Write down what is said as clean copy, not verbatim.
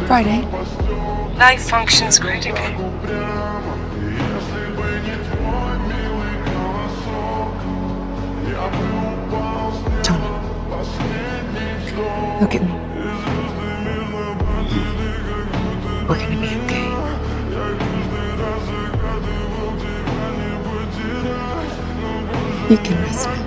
Friday. Life functions critically. Tony, look at me. We're gonna be okay. You can rest now.